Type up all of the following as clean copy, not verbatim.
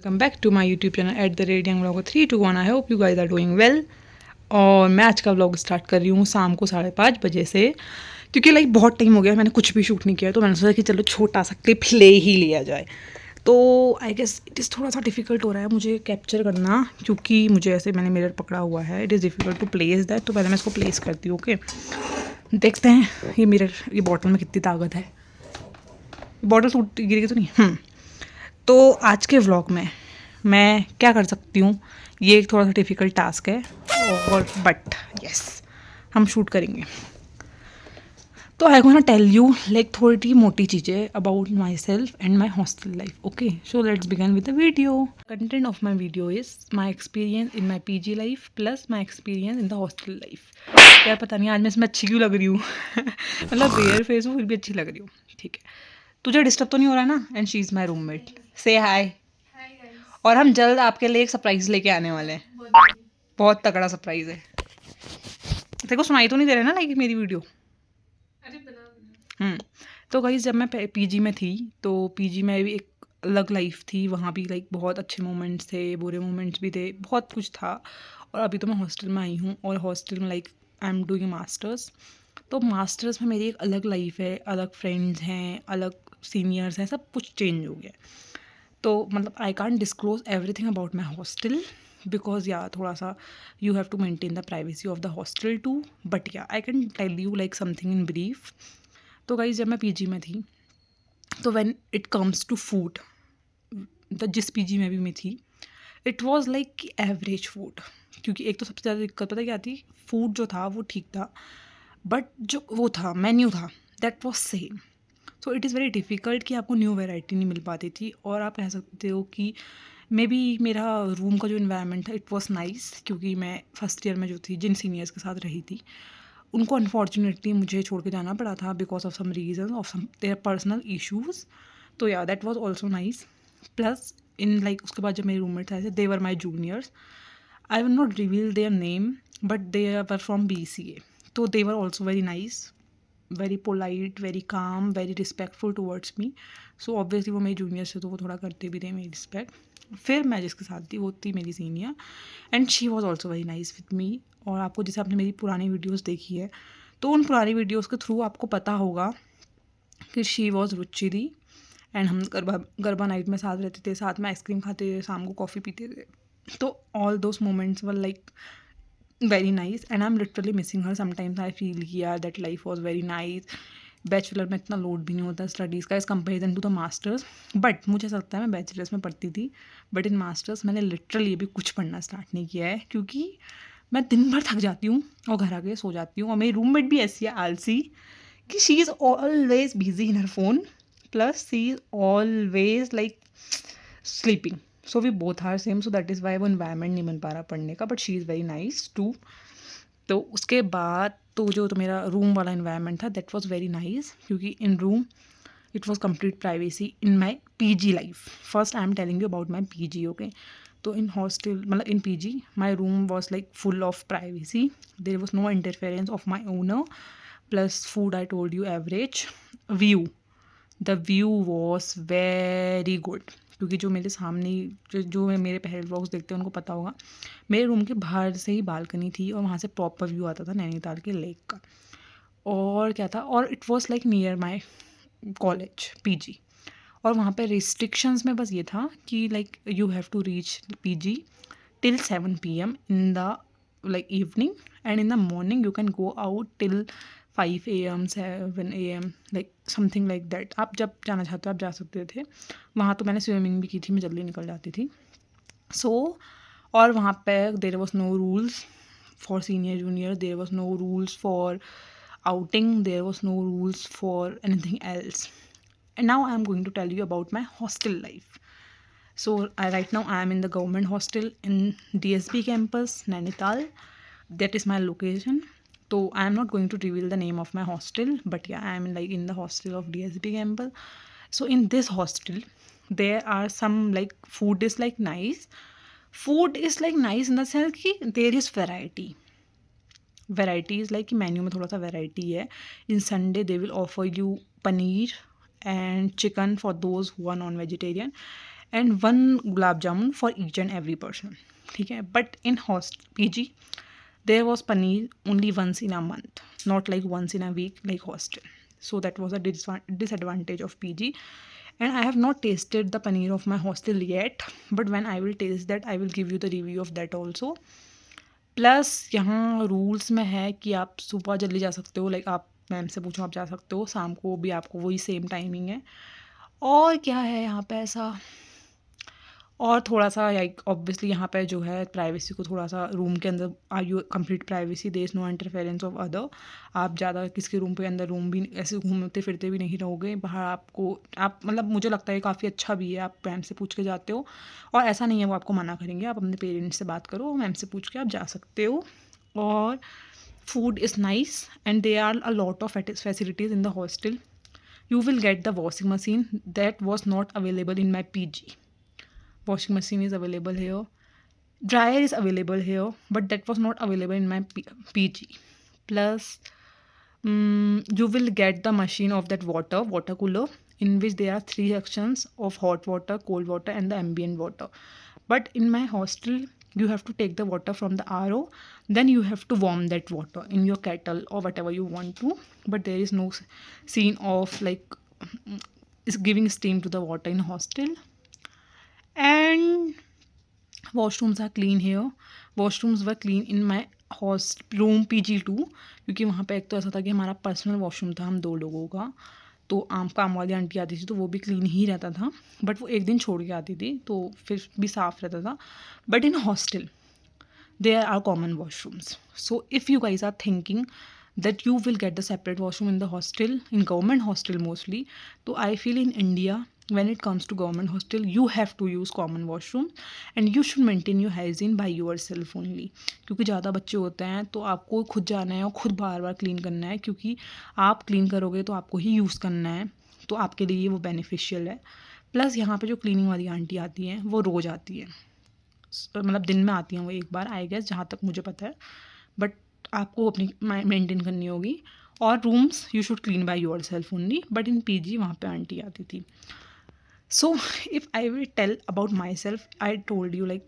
Welcome back to my YouTube channel @youngblogger321। I hope you guys are doing well. और मैं आज का vlog start कर रही हूँ शाम को 5:30 बजे से, क्योंकि लाइक बहुत टाइम हो गया मैंने कुछ भी शूट नहीं किया, तो मैंने सोचा कि चलो छोटा सा क्लिप ले ही लिया जाए। तो आई गेस इट इज़ थोड़ा सा डिफिकल्ट हो रहा है मुझे कैप्चर करना, क्योंकि मुझे ऐसे मैंने मिरर पकड़ा हुआ है। It is difficult to place that. तो पहले मैं इसको प्लेस करती हूँ। ओके, देखते हैं ये मिरर, ये बॉटल में कितनी ताकत है। बॉटल टूट गिरेगी तो नहीं। तो आज के व्लॉग में मैं क्या कर सकती हूँ, ये एक थोड़ा सा डिफ़िकल्ट टास्क है, और बट यस हम शूट करेंगे। तो I gonna tell you like थोड़ी मोटी चीज़ें about my self and my hostel life. Okay, so let's begin with the video. Content of my video is my experience in my PG life plus my experience in the hostel life. क्या पता नहीं आज मैं इसमें अच्छी क्यों लग रही हूँ। मतलब बेयर फेस हूँ फिर भी अच्छी लग रही हूँ। ठीक है, तुझे डिस्टर्ब तो नहीं हो रहा है ना? And she is my roommate. से हाय। और हम जल्द आपके लिए एक सरप्राइज लेके आने वाले हैं। बहुत तगड़ा सरप्राइज है। तेरे को सुनाई तो नहीं दे रहा है ना लाइक मेरी वीडियो? हम्म। तो गाइस जब मैं पीजी में थी, तो पीजी में भी एक अलग लाइफ थी। वहाँ भी लाइक बहुत अच्छे मोमेंट्स थे, बुरे मोमेंट्स भी थे, बहुत कुछ था। और अभी तो मैं हॉस्टल में आई हूँ, और हॉस्टल में like I am doing masters. तो मास्टर्स में मेरी एक अलग लाइफ है, अलग फ्रेंड्स हैं, अलग सीनियर्स हैं, सब कुछ चेंज हो गया। तो मतलब I can't disclose everything about my hostel, because yeah थोड़ा सा you have to maintain the privacy of the hostel too. But yeah I can tell you like something in brief. तो गाइज जब मैं PG में थी, तो when it comes to food, जिस PG में भी मैं थी, it was like average food. क्योंकि एक तो सबसे ज़्यादा दिक्कत पता क्या थी, फूड जो था वो ठीक था, बट जो वो था मेन्यू था that was same. So it is very difficult कि आपको न्यू वैरायटी नहीं मिल पाती थी। और आप कह सकते हो कि मे बी मेरा रूम का जो इन्वायरमेंट था इट वॉज नाइस, क्योंकि मैं फर्स्ट ईयर में जो थी जिन सीनियर्स के साथ रही थी, उनको अनफॉर्चुनेटली मुझे छोड़ के जाना पड़ा था because of some reason of some their personal issues. तो yeah that was also nice. Plus in like उसके बाद जब मेरे रूममेट थे they were my juniors. I will not reveal their name, but they were from BCA। तो they were also very nice, very polite, very calm, very respectful towards me. So obviously वो मेरी junior से तो वो थोड़ा करते भी थे मेरी रिस्पेक्ट। फिर मैं जिसके साथ थी वो थी मेरी senior, and she was also very nice with me. और आपको जैसे आपने मेरी पुरानी वीडियोज़ देखी है, तो उन पुरानी वीडियोज़ के थ्रू आपको पता होगा कि शी वॉज रुचिरी। एंड हम गरबा गरबा नाइट में साथ रहते थे, साथ में आइसक्रीम खाते थे, शाम को कॉफ़ी पीते थे। तो all those moments were like very nice, and I'm literally missing her. Sometimes I feel yeah that life was very nice. Bachelor में इतना लोड भी नहीं होता स्टडीज़ का as comparison to the masters. But मुझे ऐसा लगता है मैं बैचलर्स में पढ़ती थी, बट इन मास्टर्स मैंने लिटरली अभी कुछ पढ़ना स्टार्ट नहीं किया है, क्योंकि मैं दिन भर थक जाती हूँ और घर आके सो जाती हूँ। और मेरी रूममेट भी ऐसी है आलसी कि she is always busy in her phone, plus she is always like sleeping. So we both are same, so that is why वो इन्वायरमेंट नहीं बन पा रहा पढ़ने का, but she is very nice too. तो उसके बाद तो मेरा रूम वाला इन्वायरमेंट था दैट वाज वेरी नाइस, क्योंकि in room it was complete privacy in my PG life. First I am telling you about my PG. Okay, तो in hostel मतलब in PG my room was like full of privacy, there was no interference of my owner. Plus food I told you average. View, the view was very good, क्योंकि जो मेरे सामने जो मेरे पहले vlogs देखते हैं उनको पता होगा, मेरे रूम के बाहर से ही बालकनी थी और वहाँ से प्रॉपर व्यू आता था नैनीताल के लेक का। और क्या था, और it was like near my college PG. और वहाँ पे रिस्ट्रिक्शंस में बस ये था कि like you have to reach PG till 7 PM in the like evening, and in the morning you can go out till 5 AM 7 AM like something like that। आप जब जाना चाहते हो आप जा सकते थे। वहाँ तो मैंने स्विमिंग भी की थी, मैं जल्दी निकल जाती थी। सो और वहाँ पे there was no rules for senior junior, there was no rules for outing, there was no rules for anything else। And now I am going to tell you about my hostel life। So right now I am in the government hostel in DSB campus, Nainital. That is my location. So I am not going to reveal the name of my hostel, but yeah, I am like in the hostel of DSB campus. So in this hostel, there are some like food is like nice. Food is like nice in the sense कि there is variety. Varieties like menu में थोड़ा सा variety है। In Sunday they will offer you paneer and chicken for those who are non vegetarian, and 1 gulab jamun for each and every person, ठीक है. But in PG there was paneer only once in a month, not like once in a week like hostel. So that was a disadvantage of PG. And I have not tasted the paneer of my hostel yet, but when I will taste that I will give you the review of that also. Plus यहाँ rules में है कि आप सुबह जल्दी जा सकते हो, लाइक आप मैम से पूछो, आप जा सकते हो, शाम को भी आपको वही सेम टाइमिंग है. और क्या है यहाँ पे ऐसा, और थोड़ा-सा लाइक ऑब्वियसली यहाँ पे जो है प्राइवेसी को थोड़ा-सा, रूम के अंदर are you complete privacy, there is no interference of other. आप ज़्यादा किसी रूम के अंदर रूम भी ऐसे घूमते फिरते भी नहीं रहोगे बाहर. आपको आप मतलब मुझे लगता है काफ़ी अच्छा भी है, आप मैम से पूछ के जाते हो और ऐसा नहीं है वो आपको मना करेंगे. आप अपने पेरेंट्स से बात करो, मैम से पूछ के आप जा सकते हो. और food is nice and there are a lot of facilities in the hostel. You will get the washing machine that was not available in my PG. Washing machine is available here. Dryer is available here, but that was not available in my PG. Plus, you will get the machine of that water cooler, in which there are 3 sections of hot water, cold water, and the ambient water. But in my hostel, you have to take the water from the RO, then you have to warm that water in your kettle or whatever you want to. But there is no scene of like is giving steam to the water in hostel. And washrooms are clean here. Washrooms were clean in my room PG2, क्योंकि वहाँ पे एक तो ऐसा था कि हमारा personal washroom था हम 2 लोगों का. तो काम वाली आंटी आती थी तो वो भी क्लीन ही रहता था, बट वो एक दिन छोड़ के आती थी तो फिर भी साफ़ रहता था. But in hostel there are common washrooms. So if you guys are thinking that you will get the separate washroom in the hostel, in government hostel mostly, so I feel in India when it comes to government hostel you have to use common washroom and you should maintain your hygiene by yourself only. क्योंकि ज़्यादा बच्चे होते हैं तो आपको खुद जाना है और खुद बार बार क्लीन करना है, क्योंकि आप क्लीन करोगे तो आपको ही यूज़ करना है, तो आपके लिए वो बेनिफिशियल है. प्लस यहाँ पे जो क्लीनिंग वाली आंटी आती हैं वो रोज़ आती है, मतलब दिन में आती हैं वो एक बार आई गेस, जहाँ तक मुझे पता है. बट आपको अपनी मेंटेन करनी होगी. और rooms you should clean by yourself only. But in PG वहाँ पे आंटी आती थी. So if I will tell about my self, I told you like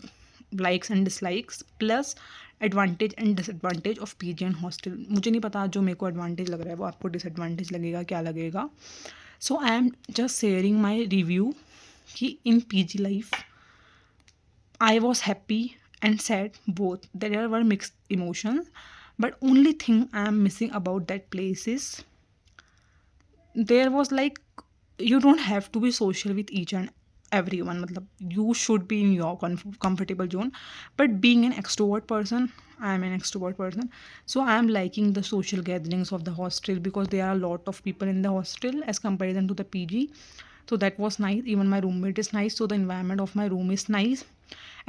likes and dislikes plus advantage and disadvantage of PG and hostel. मुझे नहीं पता जो मेरे को एडवांटेज लग रहा है वो आपको डिसएडवांटेज लगेगा, क्या लगेगा. So I am just sharing my review कि इन PG लाइफ I was happy and sad both. There were mixed emotions, but only thing I am missing about that place is there was like you don't have to be social with each and everyone. मतलब you should be in your comfortable zone. But being an extrovert person, I am an extrovert person, so I am liking the social gatherings of the hostel because there are a lot of people in the hostel as comparison to the PG. So that was nice. Even my roommate is nice, so the environment of my room is nice.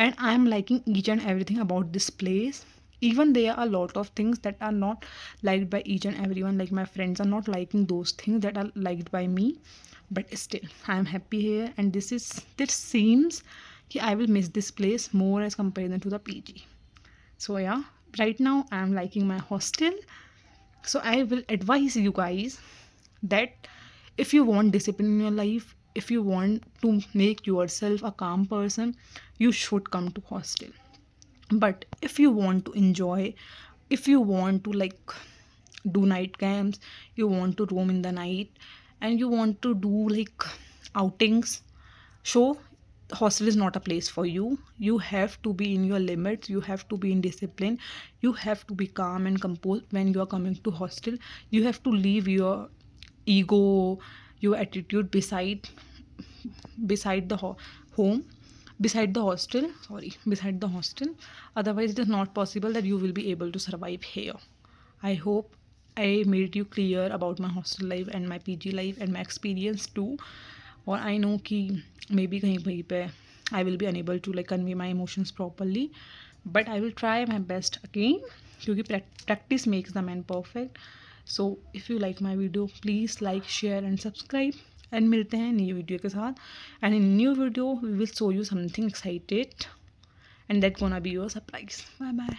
And I am liking each and everything about this place. Even there are a lot of things that are not liked by each and everyone, like my friends are not liking those things that are liked by me, but still I am happy here. And this seems I will miss this place more as compared to the PG. So yeah, right now I am liking my hostel. So I will advise you guys that if you want discipline in your life, if you want to make yourself a calm person, you should come to hostel. But if you want to enjoy, if you want to like do night camps, you want to roam in the night, and you want to do like outings, so hostel is not a place for you. You have to be in your limits, you have to be in discipline, you have to be calm and composed when you are coming to hostel. You have to leave your ego, your attitude beside the home, beside the hostel. Otherwise it is not possible that you will be able to survive here. I hope I made you clear about my hostel life and my PG life and my experience too. और I know कि maybe कहीं पे I will be unable to like convey my emotions properly, but I will try my best again, क्योंकि practice makes the man perfect. So if you like my video, please like, share and subscribe. And मिलते हैं new video के साथ. And in new video we will show you something excited and that gonna be your surprise. Bye bye.